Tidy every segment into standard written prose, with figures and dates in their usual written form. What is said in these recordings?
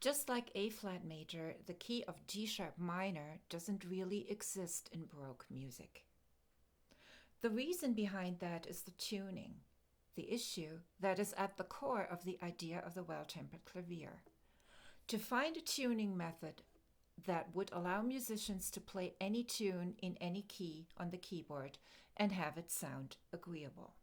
Just like A-flat major, the key of G-sharp minor doesn't really exist in Baroque music. The reason behind that is the tuning, the issue that is at the core of the idea of the well-tempered clavier. To find a tuning method that would allow musicians to play any tune in any key on the keyboard and have it sound agreeable.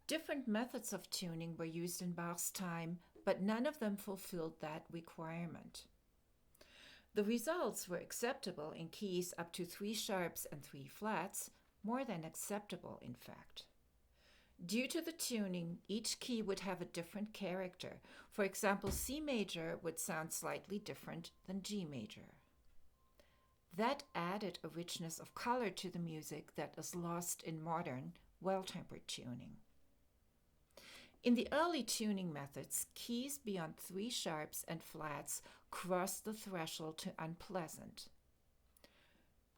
Different methods of tuning were used in Bach's time, but none of them fulfilled that requirement. The results were acceptable in keys up to 3 sharps and 3 flats, more than acceptable, in fact. Due to the tuning, each key would have a different character. For example, C major would sound slightly different than G major. That added a richness of color to the music that is lost in modern, well-tempered tuning. In the early tuning methods, keys beyond 3 sharps and flats crossed the threshold to unpleasant.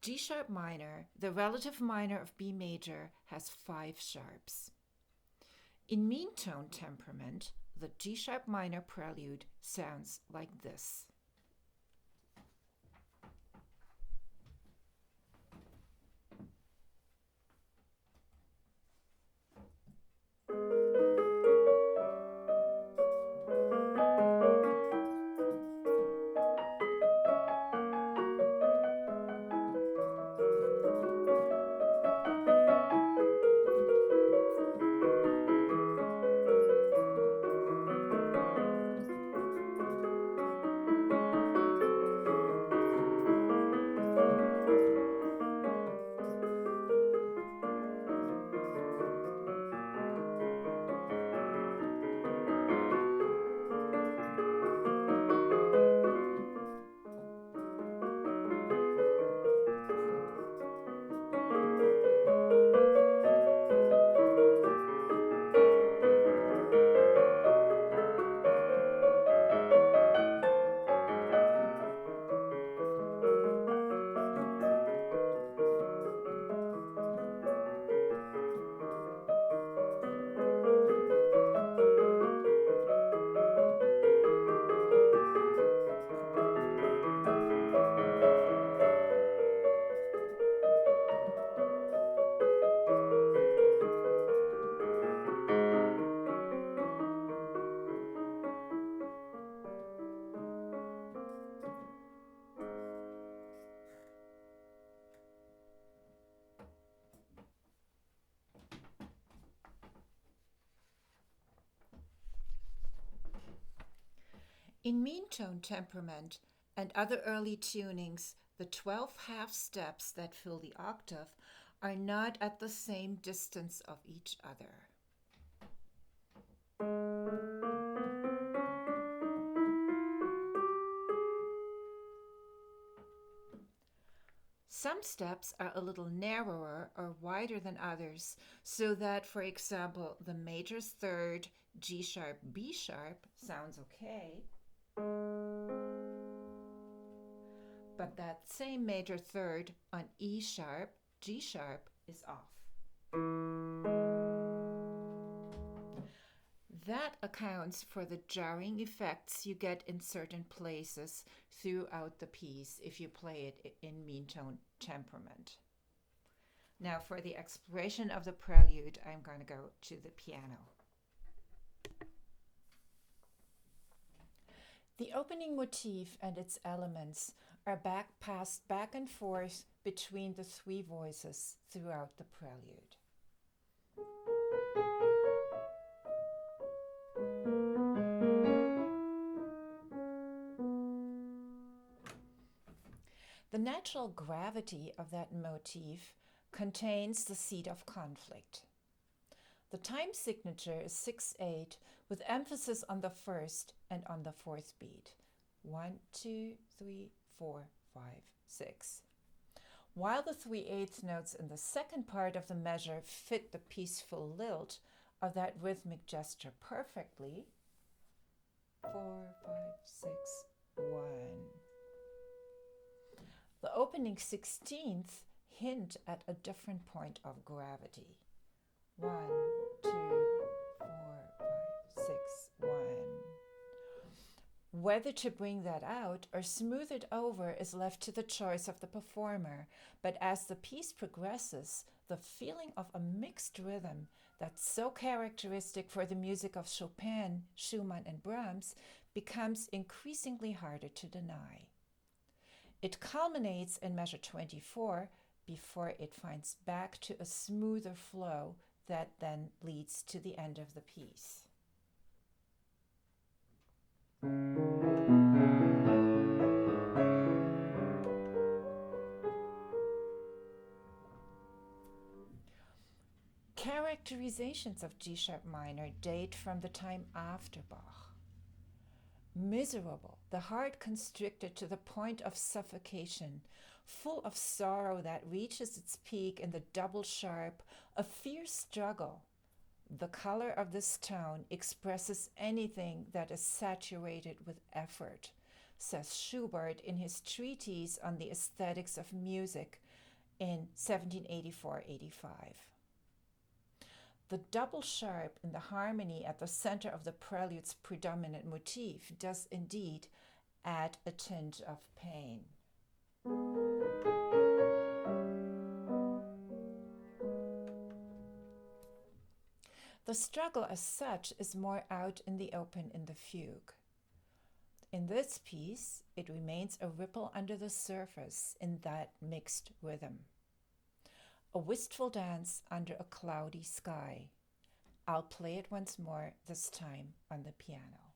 G-sharp minor, the relative minor of B major, has 5 sharps. In mean tone temperament, the G-sharp minor prelude sounds like this. In mean tone temperament and other early tunings, the 12 half steps that fill the octave are not at the same distance of each other. Some steps are a little narrower or wider than others, so that, for example, the major third G sharp, B sharp sounds okay, but that same major third on E sharp, G sharp is off. That accounts for the jarring effects you get in certain places throughout the piece if you play it in mean tone temperament. Now for the exploration of the prelude, I'm going to go to the piano. The opening motif and its elements are passed back and forth between the 3 voices throughout the prelude. The natural gravity of that motif contains the seed of conflict. The time signature is 6/8 with emphasis on the first and on the 4th beat. 1, 2, 3, 4, 5, 6. While the 3/8 notes in the second part of the measure fit the peaceful lilt of that rhythmic gesture perfectly, 4, 5, 6, 1. The opening 16th hint at a different point of gravity. 1, 2, 4, 5, 6, 1. Whether to bring that out or smooth it over is left to the choice of the performer, but as the piece progresses, the feeling of a mixed rhythm that's so characteristic for the music of Chopin, Schumann, and Brahms becomes increasingly harder to deny. It culminates in measure 24 before it finds back to a smoother flow that then leads to the end of the piece. Characterizations of G-sharp minor date from the time after Bach. Miserable, the heart constricted to the point of suffocation, full of sorrow that reaches its peak in the double sharp, a fierce struggle. The color of this tone expresses anything that is saturated with effort, says Schubert in his treatise on the aesthetics of music in 1784-85. The double sharp in the harmony at the center of the Prelude's predominant motif does indeed add a tinge of pain. The struggle as such is more out in the open in the fugue. In this piece, it remains a ripple under the surface in that mixed rhythm. A wistful dance under a cloudy sky. I'll play it once more, this time on the piano.